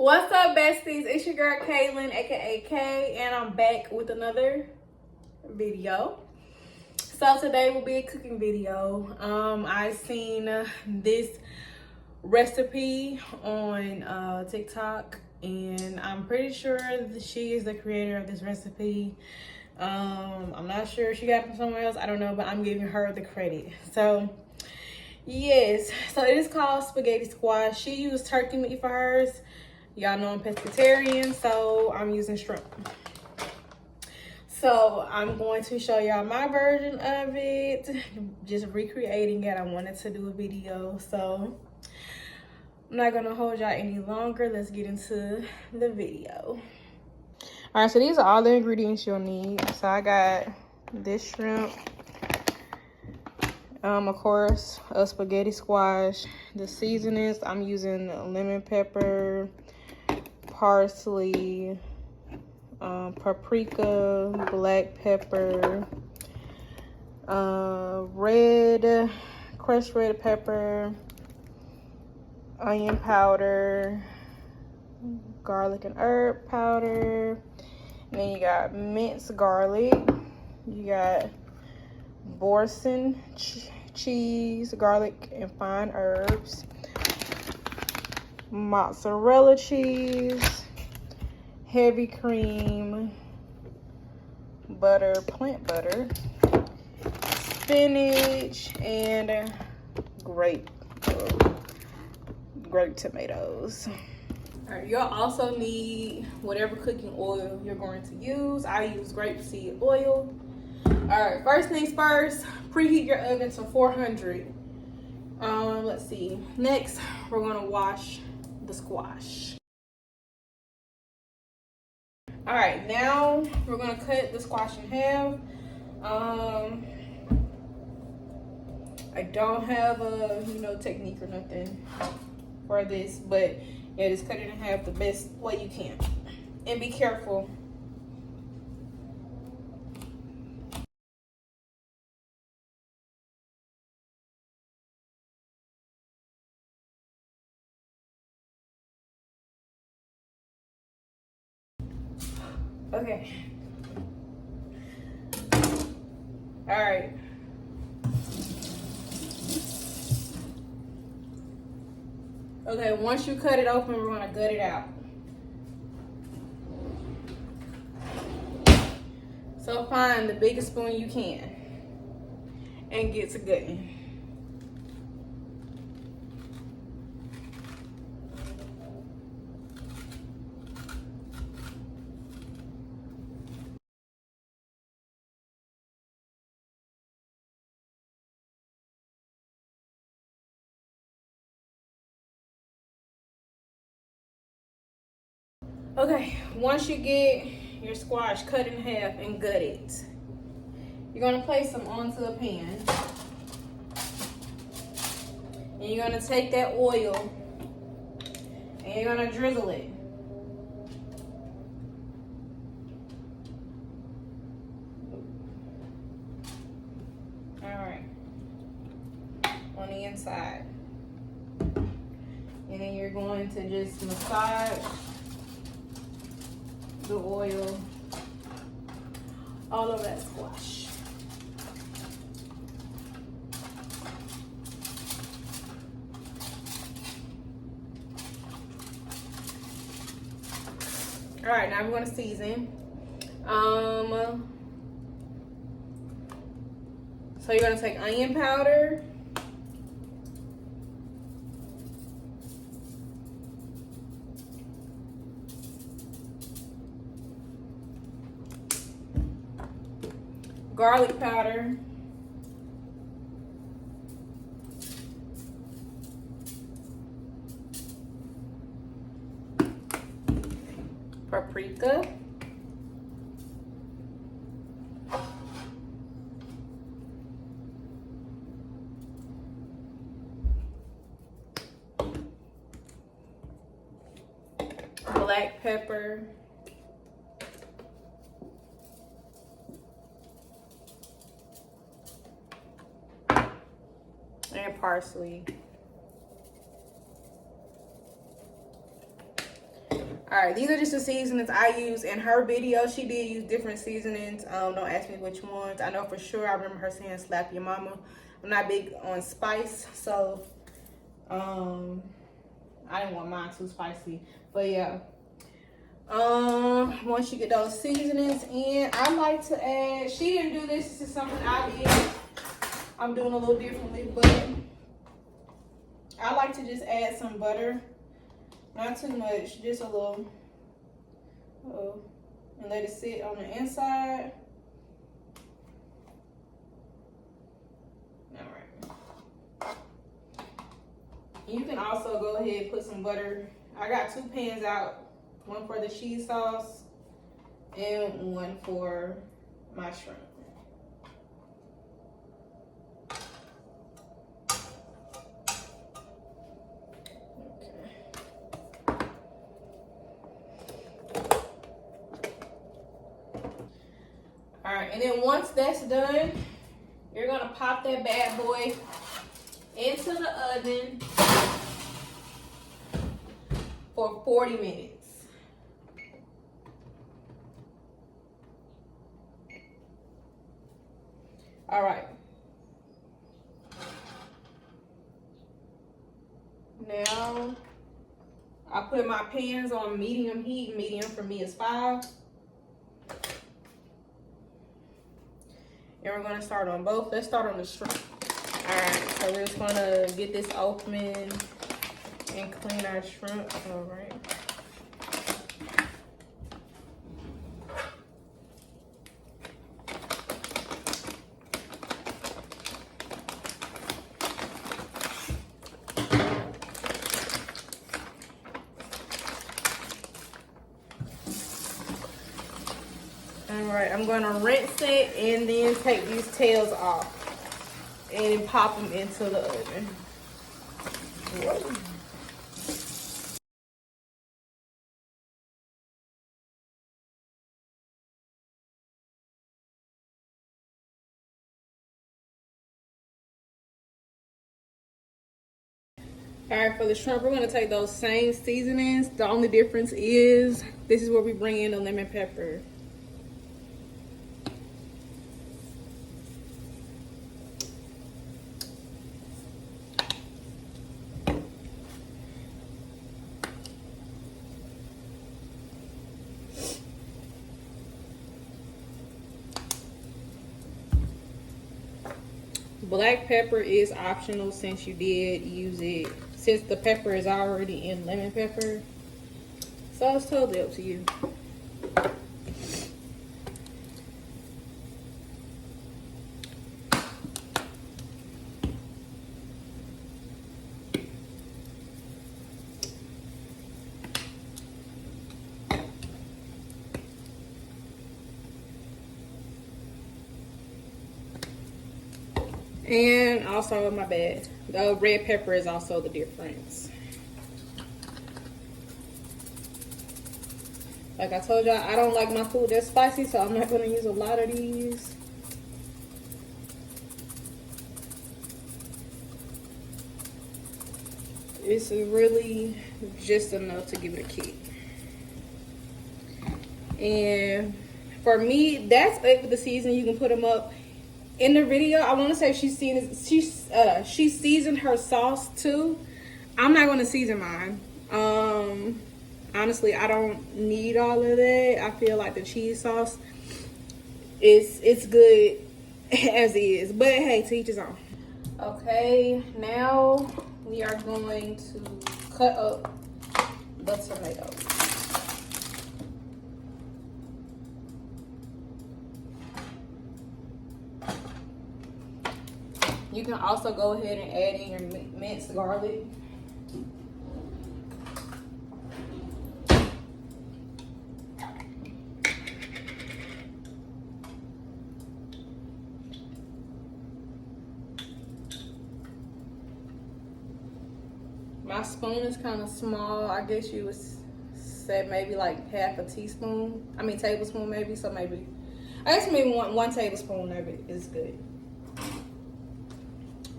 What's up, besties? It's your girl Kaylin, aka Kay, and I'm back with another video. So today will be a cooking video. I seen this recipe on TikTok, and I'm pretty sure that she is the creator of this recipe. I'm not sure if she got it from somewhere else. I don't know, but I'm giving her the credit. So yes, so it is called spaghetti squash. She used turkey meat for hers. Y'all know I'm pescatarian, so I'm using shrimp. So I'm going to show y'all my version of it, just recreating it. I wanted to do a video, so I'm not gonna hold y'all any longer. Let's get into the video. All right, so these are all the ingredients you'll need. So I got this shrimp, of course, a spaghetti squash. The seasonings, I'm using lemon pepper, parsley, paprika, black pepper, crushed red pepper, onion powder, garlic and herb powder. And then you got minced garlic. You got Boursin cheese, garlic, and fine herbs. Mozzarella cheese, heavy cream, butter, plant butter, spinach, and grape tomatoes. All right, you'll also need whatever cooking oil you're going to use. I use grapeseed oil. All right, first things first, preheat your oven to 400. Let's see. Next, we're gonna wash the squash. All right, now we're gonna cut the squash in half. I don't have a technique or nothing for this, but yeah, just cut it in half the best way you can, and be careful. Okay. All right. Okay, once you cut it open, we're gonna gut it out. So find the biggest spoon you can and get to gutting. Okay, once you get your squash cut in half and gutted, you're gonna place them onto a pan. And you're gonna take that oil and you're gonna drizzle it. All right, on the inside. And then you're going to just massage the oil all over that squash. All right, now we're going to season. So you're going to take onion powder, garlic powder, paprika, black pepper, and parsley. All right, these are just the seasonings I use in her video. She did use different seasonings. Don't ask me which ones. I know for sure. I remember her saying slap your mama. I'm not big on spice, so I didn't want mine too spicy. But yeah, once you get those seasonings in, I like to add, she didn't do this. This is something I did. I'm doing a little differently, but I like to just add some butter. Not too much, just a little. And let it sit on the inside. All right. You can also go ahead and put some butter. I got 2 pans out, one for the cheese sauce and one for my shrimp. All right, and then once that's done, you're gonna pop that bad boy into the oven for 40 minutes. All right. Now, I put my pans on medium heat. Medium for me is 5. And we're gonna start on both. Let's start on the shrimp. All right, so we're just gonna get this open and clean our shrimp. All right. Alright, I'm going to rinse it and then take these tails off and pop them into the oven. Whoa. Alright, for the shrimp, we're going to take those same seasonings. The only difference is this is where we bring in the lemon pepper. Black pepper is optional since you did use it, since the pepper is already in lemon pepper. So it's totally up to you. And also, my bad, the red pepper is also the difference. Like I told y'all, I don't like my food that spicy, so I'm not going to use a lot of these. It's really just enough to give it a kick. And for me, that's it with the seasoning. You can put them up. In the video, I want to say she seasoned her sauce too. I'm not going to season mine. Honestly, I don't need all of that. I feel like the cheese sauce it's good as is. But hey, to each his own. Okay, now we are going to cut up the tomatoes. You can also go ahead and add in your minced garlic. My spoon is kind of small. I guess you would say maybe like half a teaspoon. I mean tablespoon maybe. So maybe, I guess maybe one tablespoon of it is good.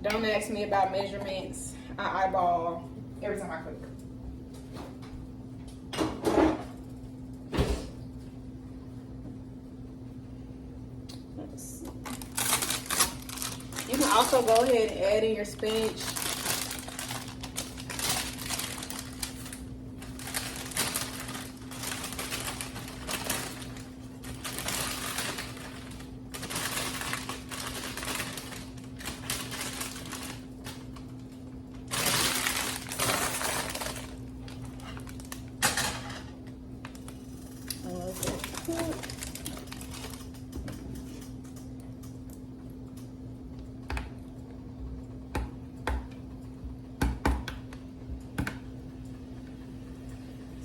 Don't ask me about measurements. I eyeball every time I cook. also go ahead and add in your spinach.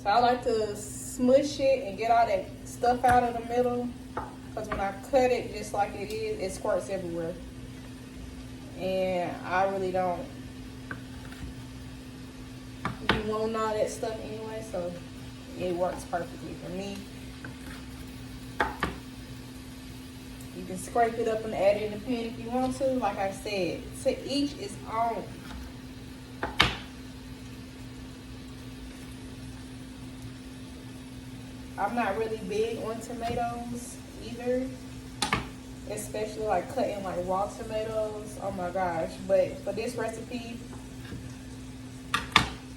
So I like to smush it and get all that stuff out of the middle, because when I cut it just like it is, it squirts everywhere. And I really don't want all that stuff anyway, so it works perfectly for me. You can scrape it up and add it in the pan if you want to. Like I said, to each its own. I'm not really big on tomatoes either, especially like cutting like raw tomatoes. Oh my gosh. But for this recipe,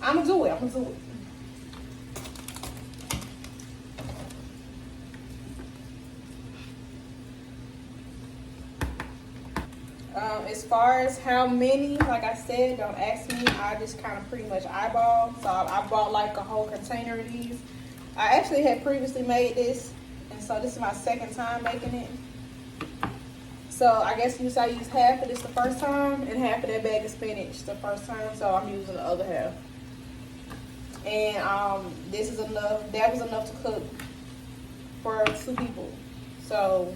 I'm gonna do it. As far as how many, like I said, don't ask me. I just kind of pretty much eyeball. So I bought like a whole container of these. I actually had previously made this, and so this is my second time making it. So I guess you say I used half of this the first time and half of that bag of spinach the first time. So I'm using the other half. And this is enough. That was enough to cook for 2 people. So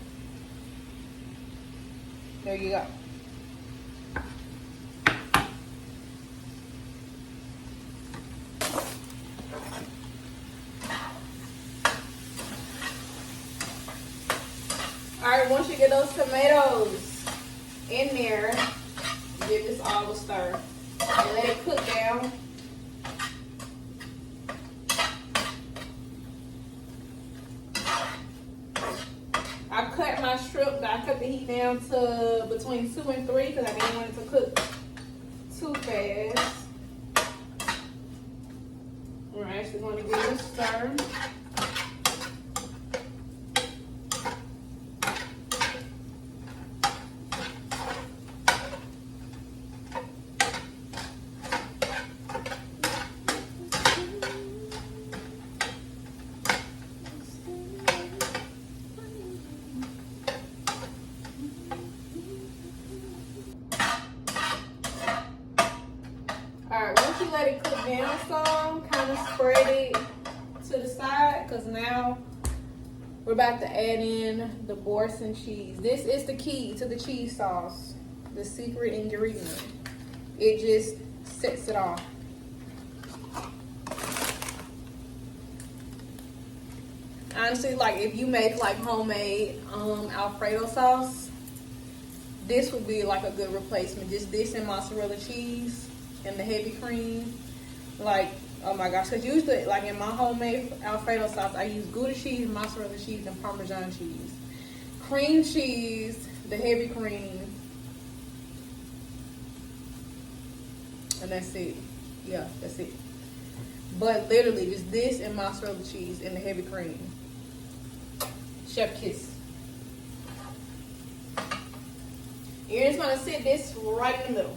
there you go. Alright, once you get those tomatoes in there, give this all a stir and let it cook down. I cut my shrimp, I cut the heat down to between 2 and 3 because I didn't want it to cook too fast. We're actually going to give it a stir. Alright, once you let it cook down some, kind of spread it to the side, because now we're about to add in the Boursin cheese. This is the key to the cheese sauce, the secret ingredient. It just sets it off. Honestly, like if you make like homemade Alfredo sauce, this would be like a good replacement. Just this and mozzarella cheese and the heavy cream. Like, oh my gosh, because usually like in my homemade Alfredo sauce, I use Gouda cheese, mozzarella cheese, and Parmesan cheese. Cream cheese, the heavy cream, and that's it. Yeah, that's it. But literally just this and mozzarella cheese and the heavy cream. Chef kiss. You're just gonna sit this right in the middle.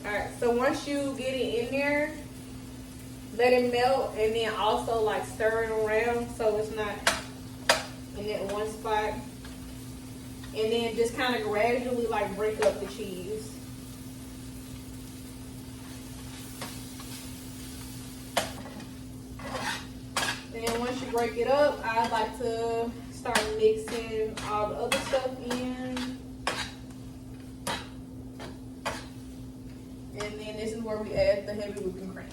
Alright, so once you get it in there, let it melt, and then also like stir it around so it's not in that one spot. And then just kind of gradually like break up the cheese. Then once you break it up, I like to start mixing all the other stuff in. And then this is where we add the heavy whipping cream.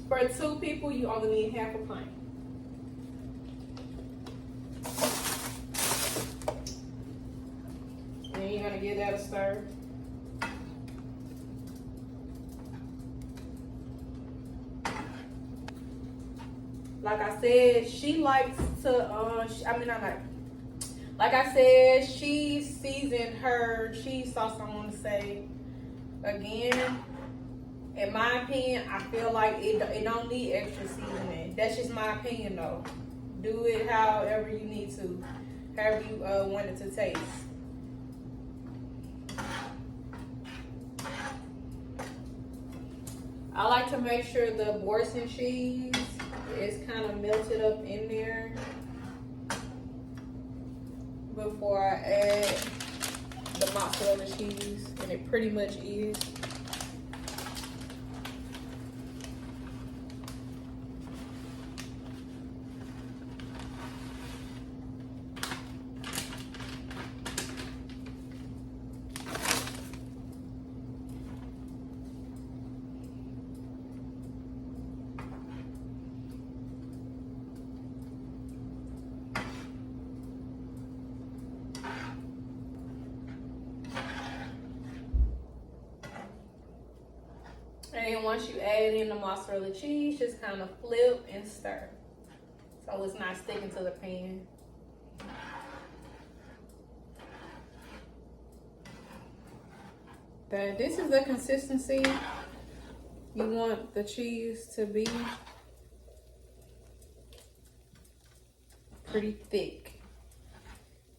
For 2 people, you only need half a pint. give that a stir. Like I said, she likes to, like I said, she seasoned her cheese sauce, I want to say. Again, in my opinion, I feel like it don't need extra seasoning. That's just my opinion though. Do it however you need to, however you want it to taste. I like to make sure the Boursin cheese is kind of melted up in there before I add the mozzarella cheese, and it pretty much is. And then once you add in the mozzarella cheese, just kind of flip and stir, so it's not sticking to the pan. But this is the consistency you want the cheese to be. Pretty thick.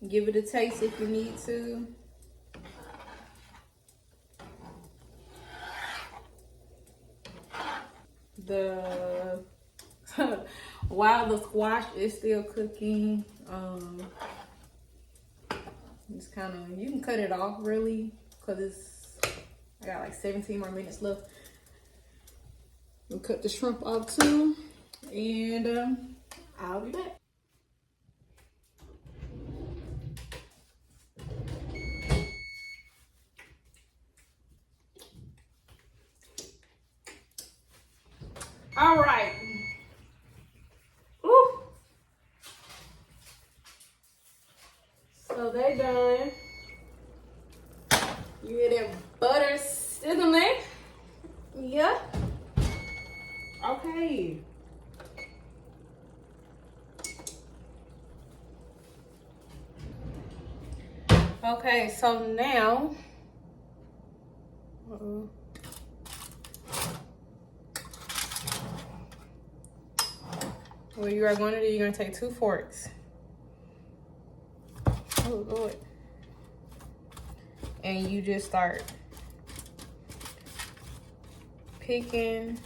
Give it a taste if you need to. While the squash is still cooking, it's kind of, you can cut it off really, because I got like 17 more minutes left. We'll cut the shrimp off too, and I'll be back. All right. Ooh. So they done. You hear that butter sizzling? Yeah. Okay. Okay, so now. What you are going to do, you're going to take 2 forks. Oh, Lord. And you just start picking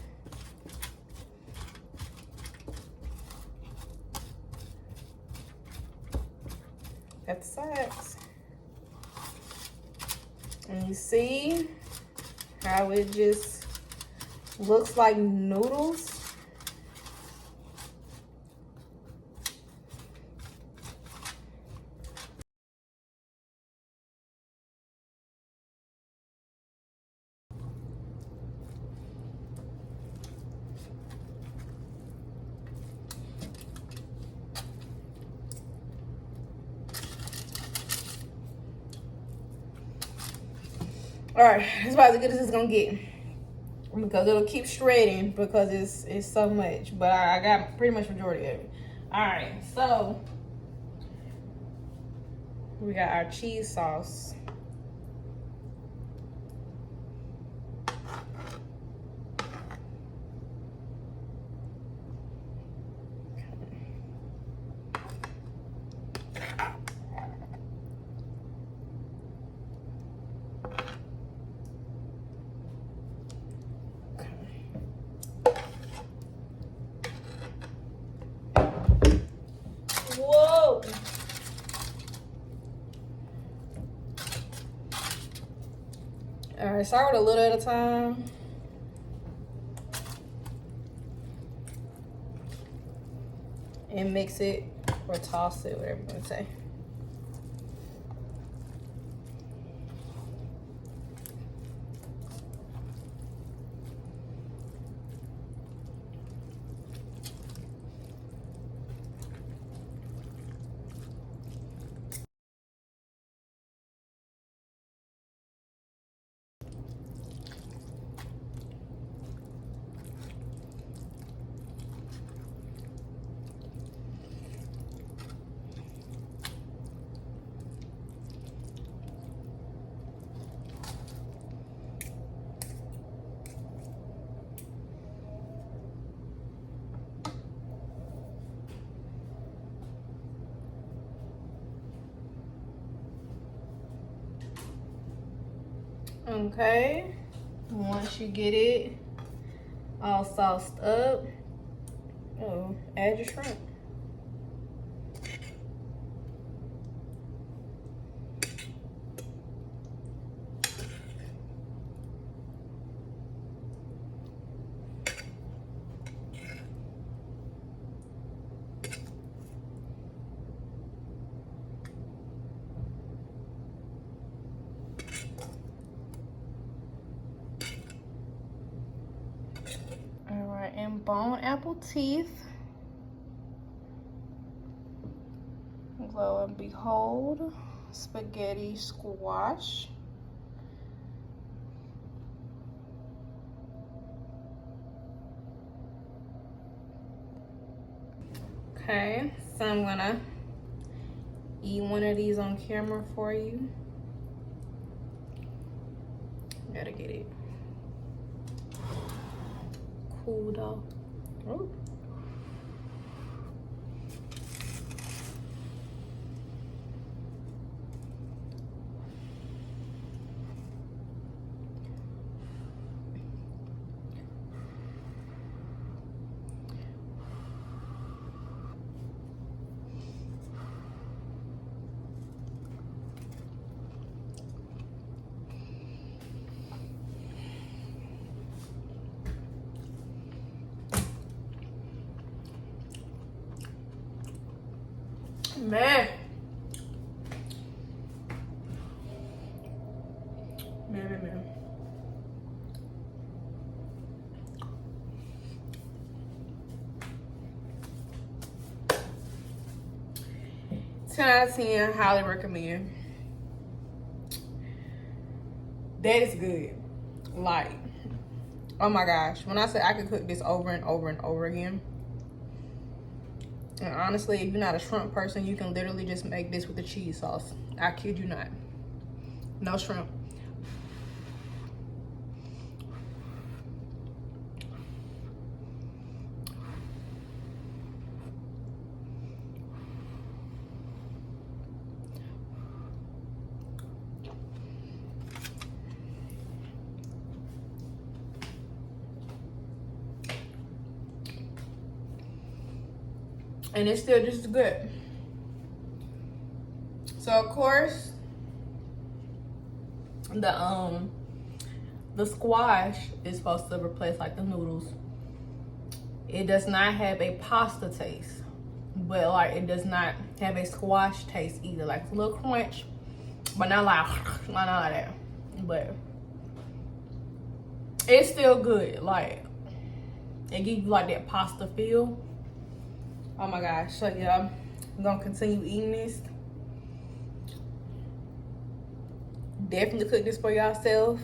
at the sides. And you see how it just looks like noodles. All right, it's about as good as it's gonna get, because it'll keep shredding because it's so much. But I got pretty much majority of it. All right, so we got our cheese sauce. Whoa! All right, start with a little at a time. And mix it or toss it, whatever you want to say. Okay, once you get it all sauced up, add your shrimp. And bone apple teeth. Lo and behold, spaghetti squash. Okay, so I'm gonna eat one of these on camera for you. Gotta get it cooled off. Oh. Man. Man. 10 out of 10, highly recommend. That is good. Like, oh my gosh. When I say I could cook this over and over and over again. And honestly, if you're not a shrimp person, you can literally just make this with the cheese sauce. I kid you not. No shrimp. And it's still just good. So of course, the squash is supposed to replace like the noodles. It does not have a pasta taste, but like it does not have a squash taste either. Like it's a little crunch, but not like that. But it's still good. Like it gives you like that pasta feel. Oh my gosh, so yeah, I'm gonna continue eating this. Definitely cook this for yourself.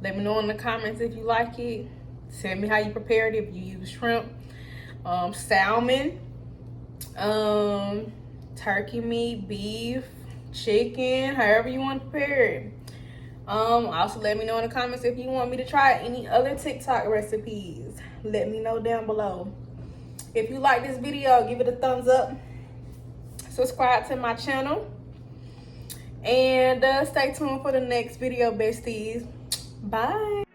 Let me know in the comments if you like it. Tell me how you prepared it, if you use shrimp, salmon, turkey meat, beef, chicken, however you want to prepare it. Also let me know in the comments if you want me to try any other TikTok recipes. Let me know down below. If you like this video, give it a thumbs up. Subscribe to my channel. And stay tuned for the next video, besties. Bye.